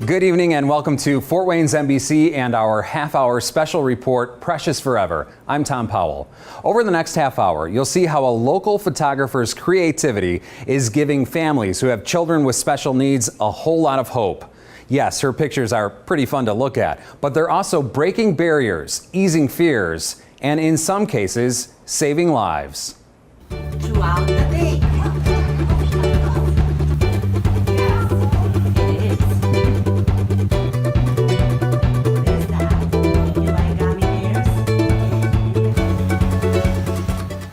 Good evening and welcome to Fort Wayne's NBC and our half-hour special report, Precious Forever. I'm Tom Powell. Over the next half hour, you'll see how a local photographer's creativity is giving families who have children with special needs a whole lot of hope. Yes, her pictures are pretty fun to look at, but they're also breaking barriers, easing fears, and in some cases, saving lives. Throughout the day.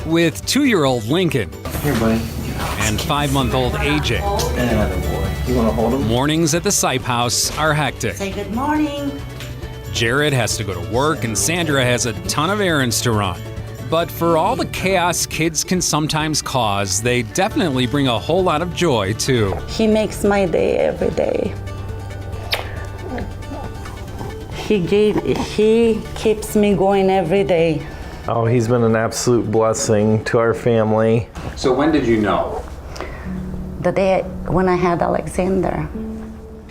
With 2-year-old Lincoln Here, buddy. and 5-month-old AJ, Boy. You want to hold him? mornings at the Sipe House are hectic. Say good morning. Jared has to go to work and Sandra has a ton of errands to run. But for all the chaos kids can sometimes cause, they definitely bring a whole lot of joy too. He makes my day every day. He keeps me going every day. Oh, he's been an absolute blessing to our family. So when did you know? The day when I had Alexander.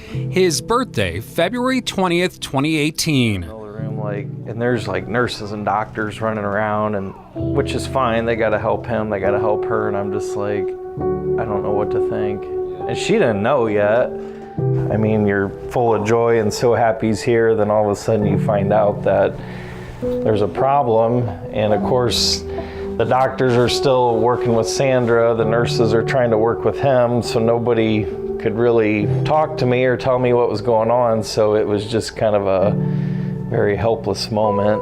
His birthday, February 20th, 2018. The room, and there's nurses and doctors running around, and which is fine. They got to help him. They got to help her, and I'm just I don't know what to think. And she didn't know yet. I mean, you're full of joy and so happy he's here. Then all of a sudden you find out that there's a problem, and of course the doctors are still working with Sandra, the nurses are trying to work with him, so nobody could really talk to me or tell me what was going on, so it was just kind of a very helpless moment.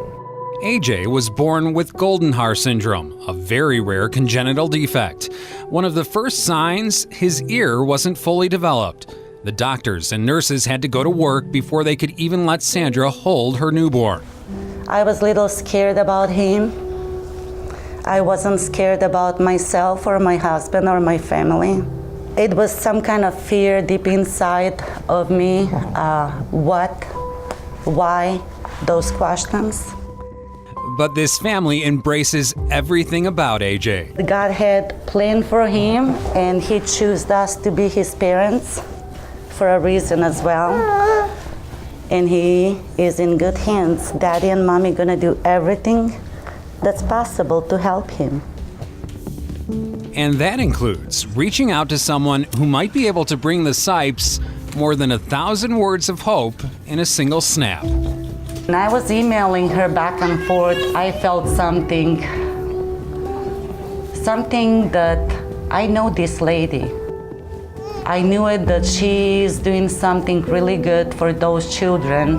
AJ was born with Goldenhar syndrome, a very rare congenital defect. One of the first signs, his ear wasn't fully developed. The doctors and nurses had to go to work before they could even let Sandra hold her newborn. I was a little scared about him. I wasn't scared about myself or my husband or my family. It was some kind of fear deep inside of me. What? Why? Those questions. But this family embraces everything about AJ. God had planned for him, and he chose us to be his parents for a reason as well. And he is in good hands. Daddy and Mommy gonna do everything that's possible to help him. And that includes reaching out to someone who might be able to bring the Sipes more than 1,000 words of hope in a single snap. And I was emailing her back and forth. I felt something that I know this lady. I knew it that she is doing something really good for those children.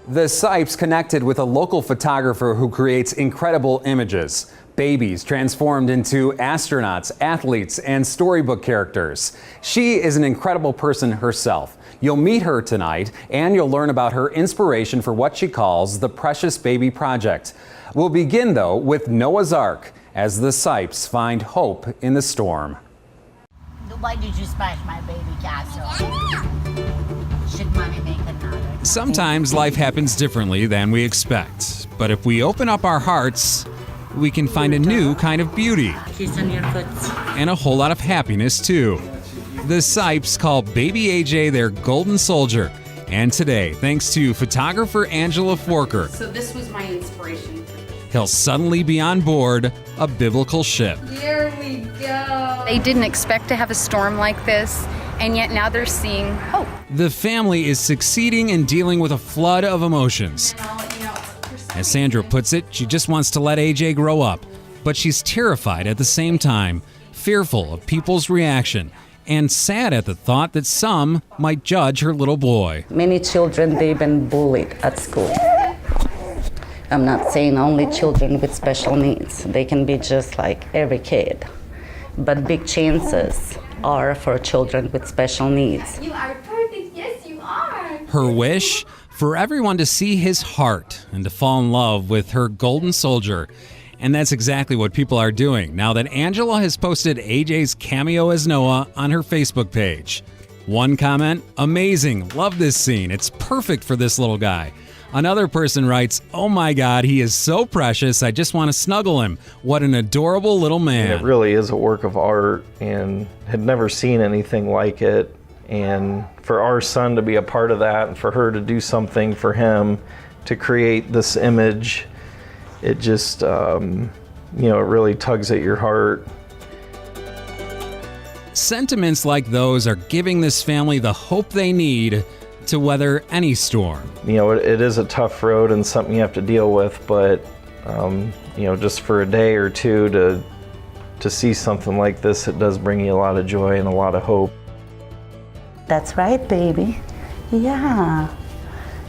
The Sipes connected with a local photographer who creates incredible images. Babies transformed into astronauts, athletes, and storybook characters. She is an incredible person herself. You'll meet her tonight, and you'll learn about her inspiration for what she calls the Precious Baby Project. We'll begin, though, with Noah's Ark, as the Sipes find hope in the storm. Why did you smash my baby castle? Should Mommy make another? Sometimes life happens differently than we expect, but if we open up our hearts, we can find a new kind of beauty. Kiss on your foot. And a whole lot of happiness, too. The Sipes call baby AJ their golden soldier. And today, thanks to photographer Angela Forker, So this was my inspiration. he'll suddenly be on board a biblical ship. Here we go. They didn't expect to have a storm like this, and yet now they're seeing hope. The family is succeeding in dealing with a flood of emotions. As Sandra puts it, she just wants to let AJ grow up, but she's terrified at the same time, fearful of people's reaction, and sad at the thought that some might judge her little boy. Many children, they've been bullied at school. I'm not saying only children with special needs. They can be just like every kid. But big chances are for children with special needs. You are perfect. Yes, you are. Her wish? For everyone to see his heart and to fall in love with her golden soldier. And that's exactly what people are doing now that Angela has posted AJ's cameo as Noah on her Facebook page. One comment, amazing, love this scene, it's perfect for this little guy. Another person writes, "Oh my God, he is so precious. I just want to snuggle him. What an adorable little man." It really is a work of art and had never seen anything like it. And for our son to be a part of that and for her to do something for him to create this image, it just, it really tugs at your heart. Sentiments like those are giving this family the hope they need to weather any storm. It is a tough road and something you have to deal with, but just for a day or two to see something like this, it does bring you a lot of joy and a lot of hope. That's right, baby. Yeah.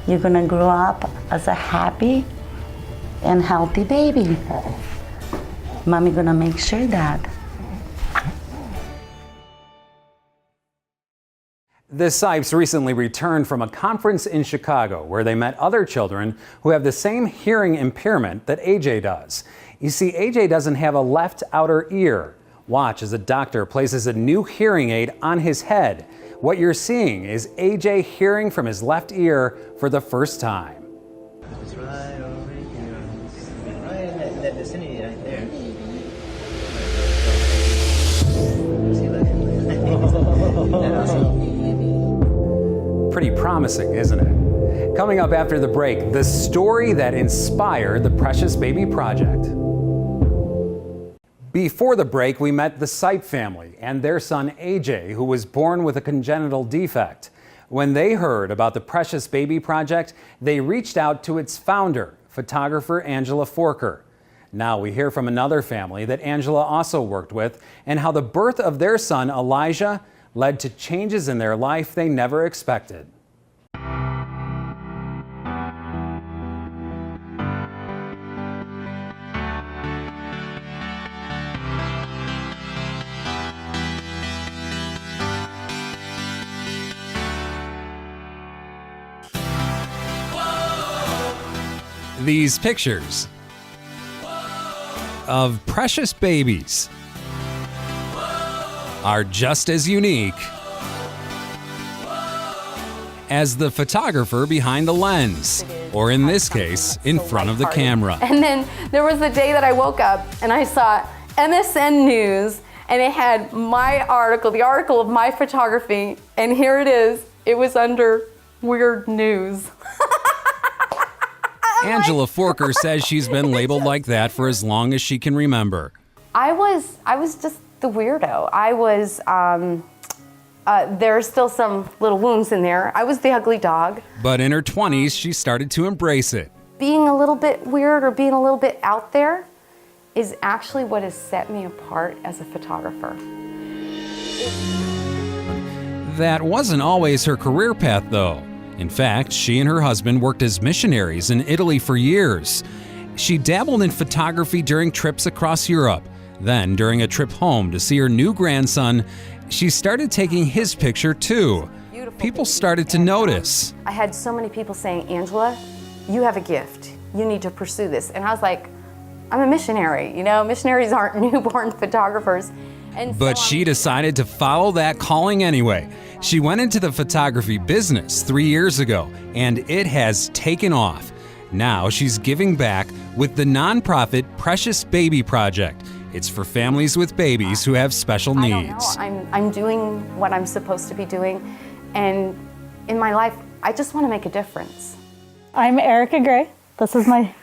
You're gonna grow up as a happy and healthy baby. Mommy gonna make sure that. The Sipes recently returned from a conference in Chicago where they met other children who have the same hearing impairment that AJ does. You see, AJ doesn't have a left outer ear. Watch as a doctor places a new hearing aid on his head. What you're seeing is AJ hearing from his left ear for the first time. It's right over here. Right in that vicinity right there. Pretty promising, isn't it? Coming up after the break, the story that inspired the Precious Baby Project. Before the break, we met the Sipe family and their son AJ, who was born with a congenital defect. When they heard about the Precious Baby Project, they reached out to its founder, photographer Angela Forker. Now we hear from another family that Angela also worked with and how the birth of their son Elijah led to changes in their life they never expected. These pictures of precious babies are just as unique as the photographer behind the lens, or in this case, in front of the camera. And then there was the day that I woke up and I saw MSN News and it had my article, the article of my photography, and here it is. It was under weird news. Angela Forker says she's been labeled like that for as long as she can remember. I was just the weirdo. I was, there's still some little wounds in there. I was the ugly dog. But in her 20s, she started to embrace it. Being a little bit weird or being a little bit out there is actually what has set me apart as a photographer. That wasn't always her career path, though. In fact, she and her husband worked as missionaries in Italy for years. She dabbled in photography during trips across Europe. Then, during a trip home to see her new grandson, she started taking his picture too. People started to notice. I had so many people saying, Angela, you have a gift. You need to pursue this. And I was like, I'm a missionary. Missionaries aren't newborn photographers. But she decided to follow that calling anyway. She went into the photography business 3 years ago, and it has taken off. Now she's giving back with the nonprofit Precious Baby Project. It's for families with babies who have special needs. I don't know. I'm doing what I'm supposed to be doing, and in my life, I just want to make a difference. I'm Erica Gray. This is my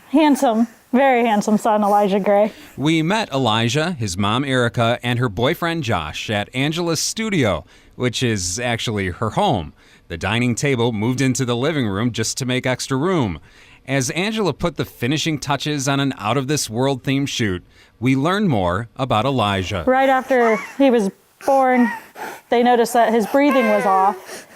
very handsome son, Elijah Gray. We met Elijah, his mom Erica, and her boyfriend Josh at Angela's studio, which is actually her home. The dining table moved into the living room just to make extra room. As Angela put the finishing touches on an out-of-this-world themed shoot, we learned more about Elijah. Right after he was born, they noticed that his breathing was off,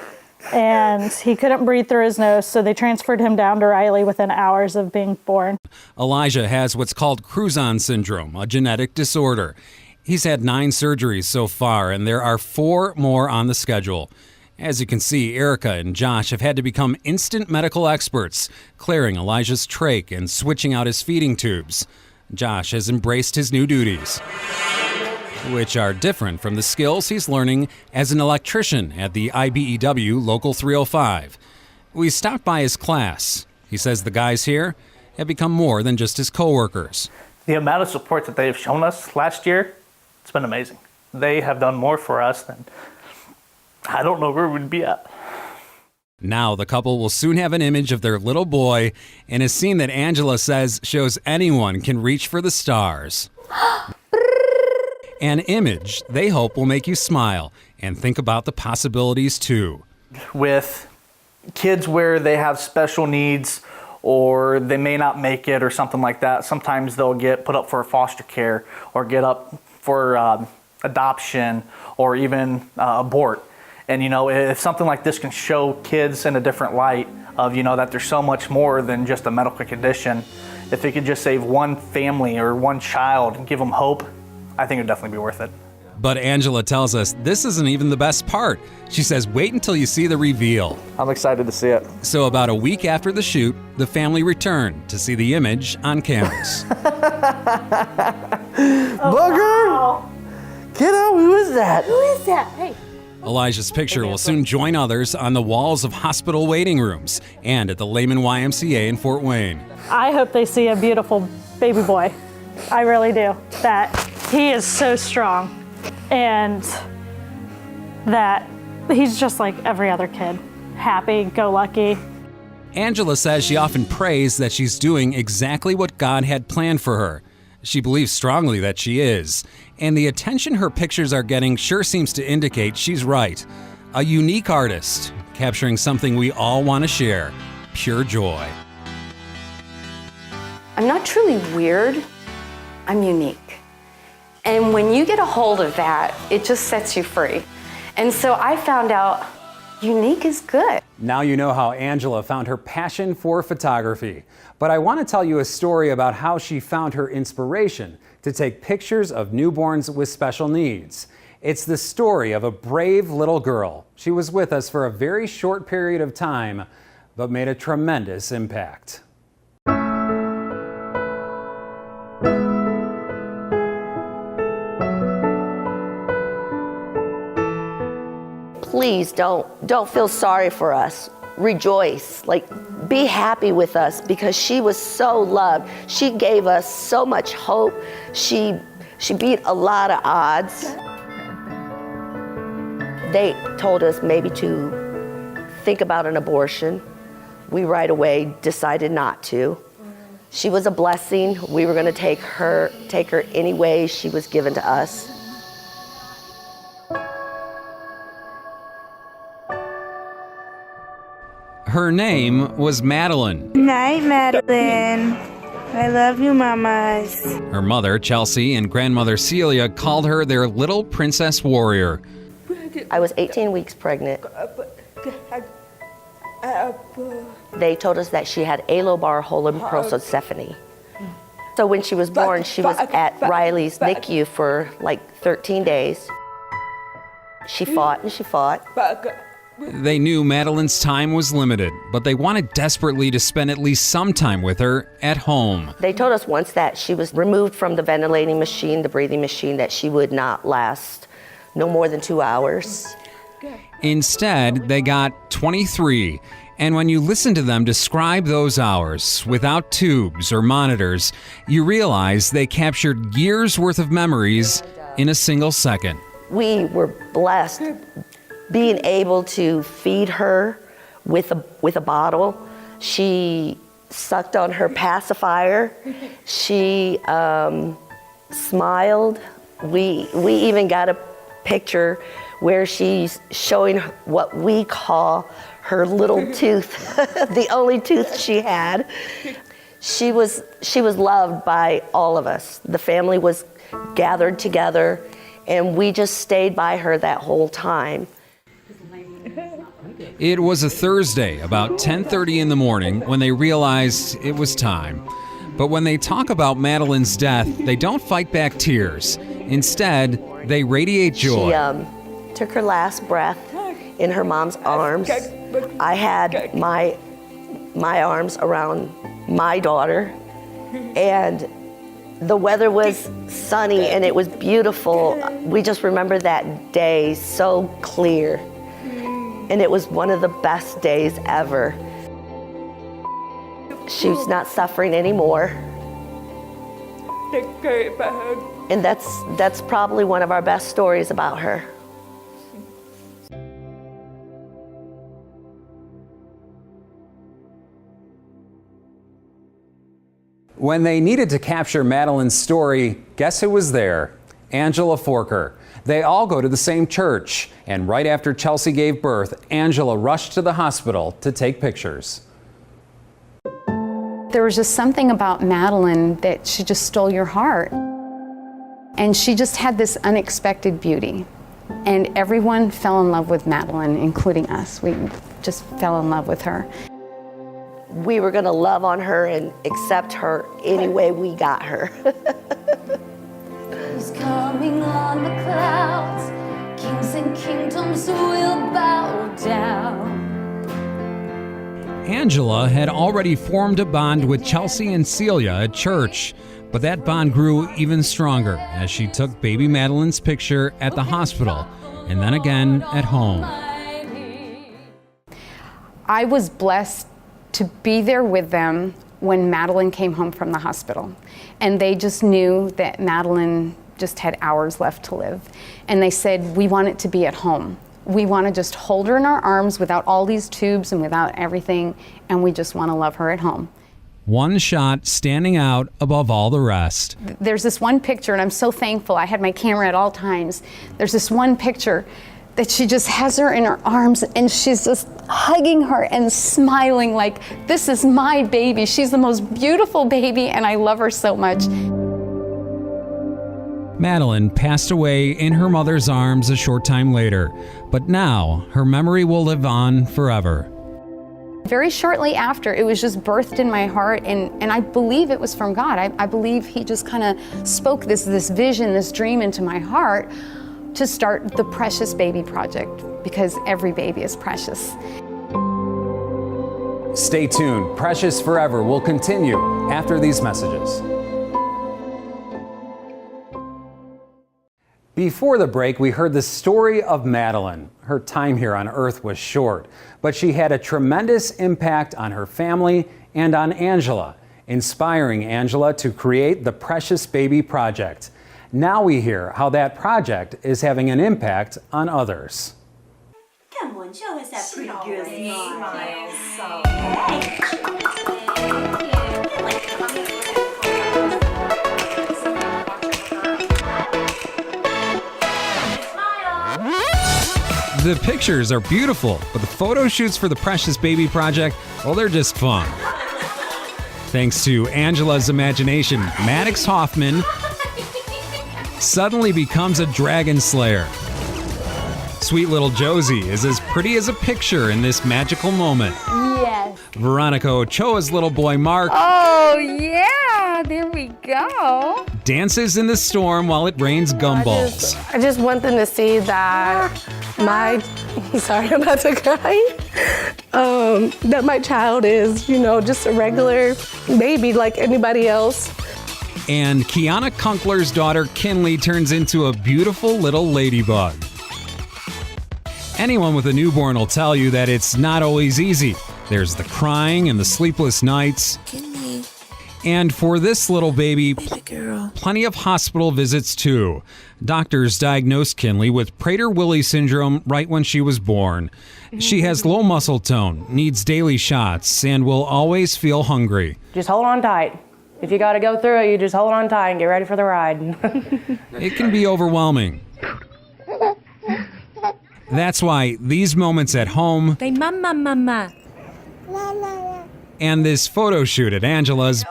and he couldn't breathe through his nose, so they transferred him down to Riley within hours of being born. Elijah has what's called Cruzon syndrome, a genetic disorder. He's had 9 surgeries so far, and there are 4 more on the schedule. As you can see, Erica and Josh have had to become instant medical experts, clearing Elijah's trach and switching out his feeding tubes. Josh has embraced his new duties, which are different from the skills he's learning as an electrician at the IBEW Local 305. We stopped by his class. He says the guys here have become more than just his coworkers. The amount of support that they have shown us last year, it's been amazing. They have done more for us than I don't know where we'd be at. Now the couple will soon have an image of their little boy in a scene that Angela says shows anyone can reach for the stars. An image they hope will make you smile and think about the possibilities too. With kids where they have special needs or they may not make it or something like that, sometimes they'll get put up for foster care or get up for adoption or even abort. And if something like this can show kids in a different light of that there's so much more than just a medical condition, if it could just save one family or one child and give them hope, I think it would definitely be worth it. But Angela tells us this isn't even the best part. She says wait until you see the reveal. I'm excited to see it. So about a week after the shoot, the family returned to see the image on canvas. Booger! Wow. Kiddo, who is that? Who is that? Hey. Elijah's picture will soon join others on the walls of hospital waiting rooms and at the Lehman YMCA in Fort Wayne. I hope they see a beautiful baby boy. I really do. That he is so strong and that he's just like every other kid. Happy, go lucky. Angela says she often prays that she's doing exactly what God had planned for her. She believes strongly that she is, and the attention her pictures are getting sure seems to indicate she's right. A unique artist, capturing something we all want to share, pure joy. I'm not truly weird, I'm unique. And when you get a hold of that, it just sets you free. And so I found out unique is good. Now you know how Angela found her passion for photography. But I want to tell you a story about how she found her inspiration to take pictures of newborns with special needs. It's the story of a brave little girl. She was with us for a very short period of time, but made a tremendous impact. Please don't feel sorry for us. Rejoice, be happy with us because she was so loved. She gave us so much hope. She beat a lot of odds. They told us maybe to think about an abortion. We right away decided not to. She was a blessing. We were going to take her any way she was given to us. Her name was Madeline. Night, Madeline. I love you, mamas. Her mother, Chelsea, and grandmother Celia called her their little princess warrior. I was 18 weeks pregnant. They told us that she had alobar holoprosocephaly. So when she was born, she was at Riley's NICU for 13 days. She fought and she fought. They knew Madeline's time was limited, but they wanted desperately to spend at least some time with her at home. They told us once that she was removed from the ventilating machine, the breathing machine, that she would not last no more than 2 hours. Instead, they got 23. And when you listen to them describe those hours without tubes or monitors, you realize they captured years' worth of memories in a single second. We were blessed being able to feed her with a bottle. She sucked on her pacifier. She smiled. We even got a picture where she's showing what we call her little tooth, the only tooth she had. She was loved by all of us. The family was gathered together, and we just stayed by her that whole time. It was a Thursday, about 10:30 in the morning, when they realized it was time. But when they talk about Madeline's death, they don't fight back tears. Instead, they radiate joy. She took her last breath in her mom's arms. I had my arms around my daughter, and the weather was sunny and it was beautiful. We just remember that day so clear. And it was one of the best days ever. She's not suffering anymore. And that's probably one of our best stories about her. When they needed to capture Madeline's story, guess who was there? Angela Forker. They all go to the same church, and right after Chelsea gave birth, Angela rushed to the hospital to take pictures. There was just something about Madeline that she just stole your heart. And she just had this unexpected beauty. And everyone fell in love with Madeline, including us. We just fell in love with her. We were going to love on her and accept her any way we got her. Who's coming on the clouds? Kings and kingdoms will bow down. Angela had already formed a bond with Chelsea and Celia at church, but that bond grew even stronger as she took baby Madeline's picture at the hospital and then again at home. I was blessed to be there with them when Madeline came home from the hospital. And they just knew that Madeline just had hours left to live. And they said, we want it to be at home. We want to just hold her in our arms without all these tubes and without everything, and we just want to love her at home. One shot standing out above all the rest. There's this one picture, and I'm so thankful. I had my camera at all times. There's this one picture that she just has her in her arms, and she's just hugging her and smiling like, this is my baby. She's the most beautiful baby, and I love her so much. Madeline passed away in her mother's arms a short time later, but now her memory will live on forever. Very shortly after, it was just birthed in my heart, and I believe it was from God. I believe He just kind of spoke this vision, this dream into my heart to start the Precious Baby Project, because every baby is precious. Stay tuned. Precious Forever will continue after these messages. Before the break, we heard the story of Madeline. Her time here on earth was short, but she had a tremendous impact on her family and on Angela, inspiring Angela to create the Precious Baby Project. Now we hear how that project is having an impact on others. Come on, show us that pretty good smile. The pictures are beautiful, but the photo shoots for the Precious Baby Project, well, they're just fun. Thanks to Angela's imagination, Maddox Hoffman suddenly becomes a dragon slayer. Sweet little Josie is as pretty as a picture in this magical moment. Yes. Veronica Ochoa's little boy Mark Oh, yeah, there we go. dances in the storm while it rains gumballs. I just want them to see that sorry, I'm about to cry. That my child is, just a regular baby like anybody else. And Kiana Kunkler's daughter Kinley turns into a beautiful little ladybug. Anyone with a newborn will tell you that it's not always easy. There's the crying and the sleepless nights. Kinley, And for this little baby, girl. plenty of hospital visits too. Doctors diagnosed Kinley with Prader-Willi syndrome right when she was born. She has low muscle tone, needs daily shots, and will always feel hungry. Just hold on tight. If you got to go through it, you just hold on tight and get ready for the ride. It can be overwhelming. That's why these moments at home Say mama. and this photo shoot at Angela's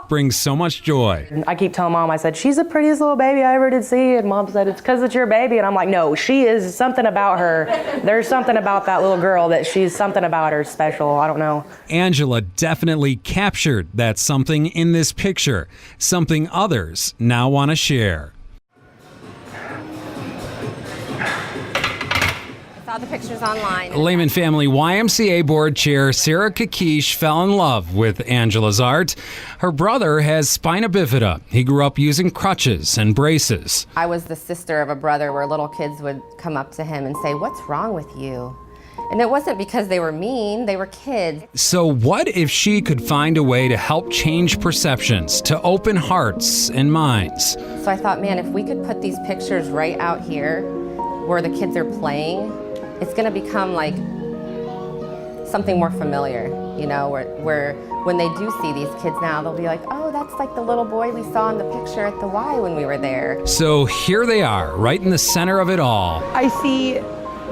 brings so much joy. I keep telling Mom, I said, she's the prettiest little baby I ever did see. And Mom said, it's because it's your baby. And I'm like, no, she is something about her. There's something about that little girl that she's something about her special. I don't know. Angela definitely captured that something in this picture, something others now want to share. Saw the pictures online. Lehman Family YMCA board chair Sarah Kakish fell in love with Angela's art. Her brother has spina bifida. He grew up using crutches and braces. I was the sister of a brother where little kids would come up to him and say, "What's wrong with you?" And it wasn't because they were mean, they were kids. So what if she could find a way to help change perceptions, to open hearts and minds? So I thought, man, if we could put these pictures right out here where the kids are playing, it's gonna become like something more familiar, you know, where when they do see these kids now, they'll be like, oh, that's like the little boy we saw in the picture at the Y when we were there. So here they are, right in the center of it all. I see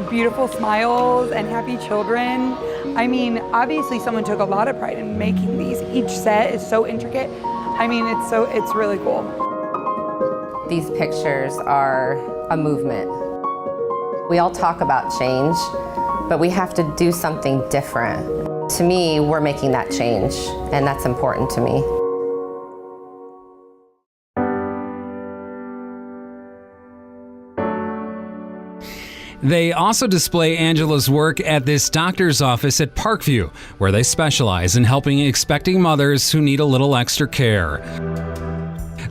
beautiful smiles and happy children. I mean, obviously someone took a lot of pride in making these. Each set is so intricate. I mean, it's really cool. These pictures are a movement. We all talk about change, but we have to do something different. To me, we're making that change, and that's important to me. They also display Angela's work at this doctor's office at Parkview, where they specialize in helping expecting mothers who need a little extra care.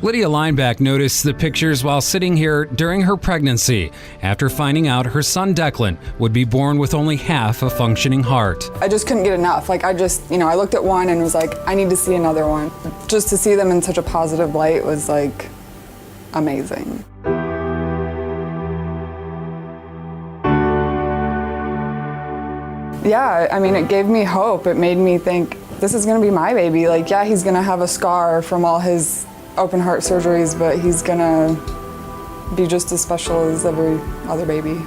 Lydia Lineback noticed the pictures while sitting here during her pregnancy, after finding out her son Declan would be born with only half a functioning heart. I just couldn't get enough. Like I looked at one and was like, I need to see another one. Just to see them in such a positive light was like amazing. Yeah, I mean, it gave me hope. It made me think, this is gonna be my baby. Like, yeah, he's gonna have a scar from all his open heart surgeries, but he's gonna be just as special as every other baby.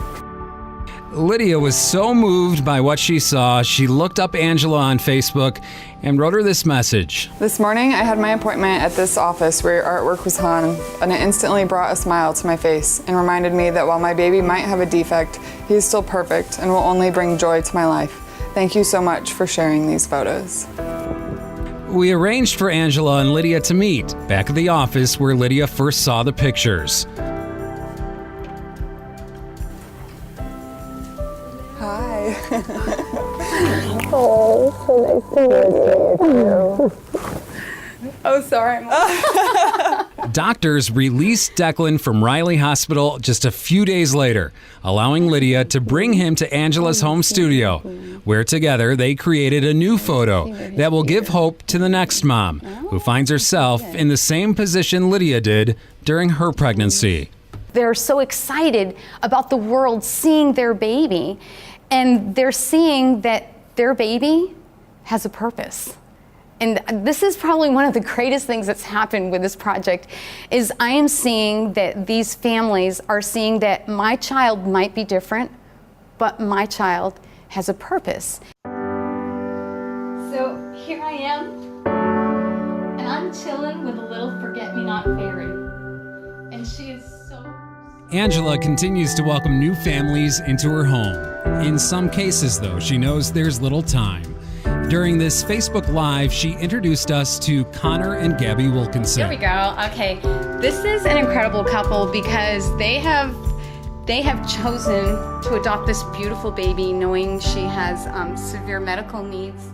Lydia was so moved by what she saw, she looked up Angela on Facebook and wrote her this message. This morning, I had my appointment at this office where your artwork was hung, and it instantly brought a smile to my face and reminded me that while my baby might have a defect, he is still perfect and will only bring joy to my life. Thank you so much for sharing these photos. We arranged for Angela and Lydia to meet back at the office where Lydia first saw the pictures. Hi. Oh, so nice to meet you. Oh, sorry. Doctors released Declan from Riley Hospital just a few days later, allowing Lydia to bring him to Angela's home studio, where together they created a new photo that will give hope to the next mom, who finds herself in the same position Lydia did during her pregnancy. They're so excited about the world seeing their baby, and they're seeing that their baby has a purpose. And this is probably one of the greatest things that's happened with this project, is I am seeing that these families are seeing that my child might be different, but my child has a purpose. So here I am, and I'm chilling with a little forget-me-not fairy. And she is so... Angela continues to welcome new families into her home. In some cases, though, she knows there's little time. During this Facebook Live, she introduced us to Connor and Gabby Wilkinson. There we go. Okay, this is an incredible couple because they have chosen to adopt this beautiful baby, knowing she has severe medical needs.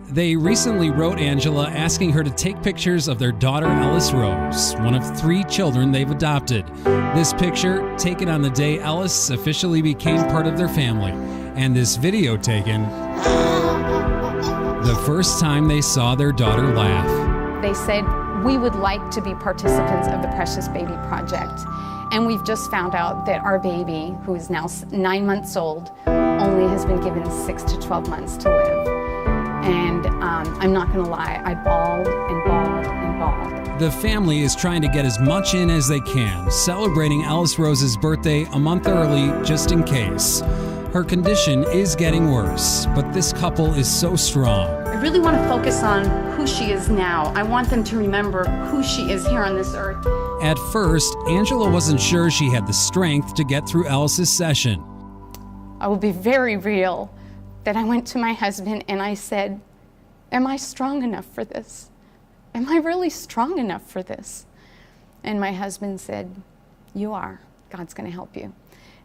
They recently wrote Angela asking her to take pictures of their daughter Ellis Rose, one of 3 children they've adopted. This picture taken on the day Ellis officially became part of their family, and this video taken the first time they saw their daughter laugh. They said, we would like to be participants of the Precious Baby Project. And we've just found out that our baby, who is now 9 months old, only has been given 6 to 12 months to live. And I'm not gonna lie, I bawled and bawled and bawled. The family is trying to get as much in as they can, celebrating Ellis Rose's birthday a month early just in case. Her condition is getting worse, but this couple is so strong. I really want to focus on who she is now. I want them to remember who she is here on this earth. At first, Angela wasn't sure she had the strength to get through Ellis's session. I will be very real that I went to my husband and I said, am I strong enough for this? Am I really strong enough for this? And my husband said, you are. God's going to help you.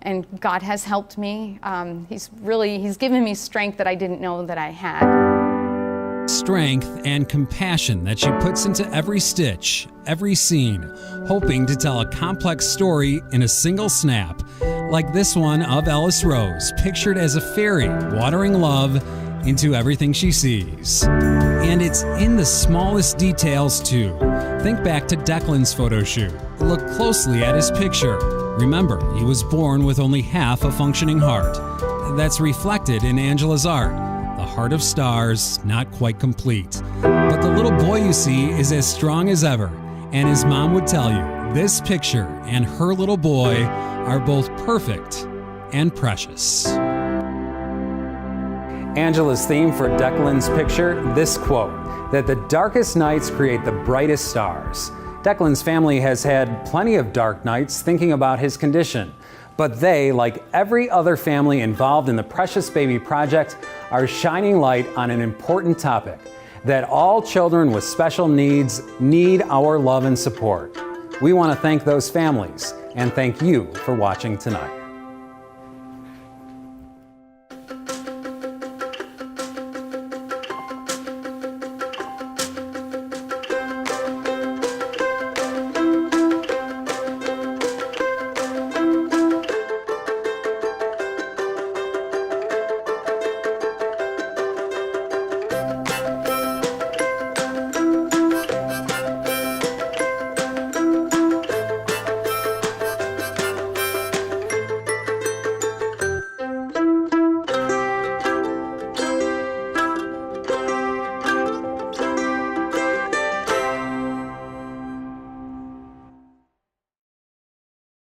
And God has helped me. He's given me strength that I didn't know that I had. Strength and compassion that she puts into every stitch, every scene, hoping to tell a complex story in a single snap. like this one of Ellis Rose, pictured as a fairy watering love into everything she sees. And it's in the smallest details too. Think back to Declan's photo shoot. Look closely at his picture. Remember, he was born with only half a functioning heart. That's reflected in Angela's art. The heart of stars, not quite complete. But the little boy you see is as strong as ever. And his mom would tell you, this picture and her little boy are both perfect and precious. Angela's theme for Declan's picture, this quote, that the darkest nights create the brightest stars. Declan's family has had plenty of dark nights thinking about his condition, but they, like every other family involved in the Precious Baby Project, are shining light on an important topic, that all children with special needs need our love and support. We want to thank those families and thank you for watching tonight.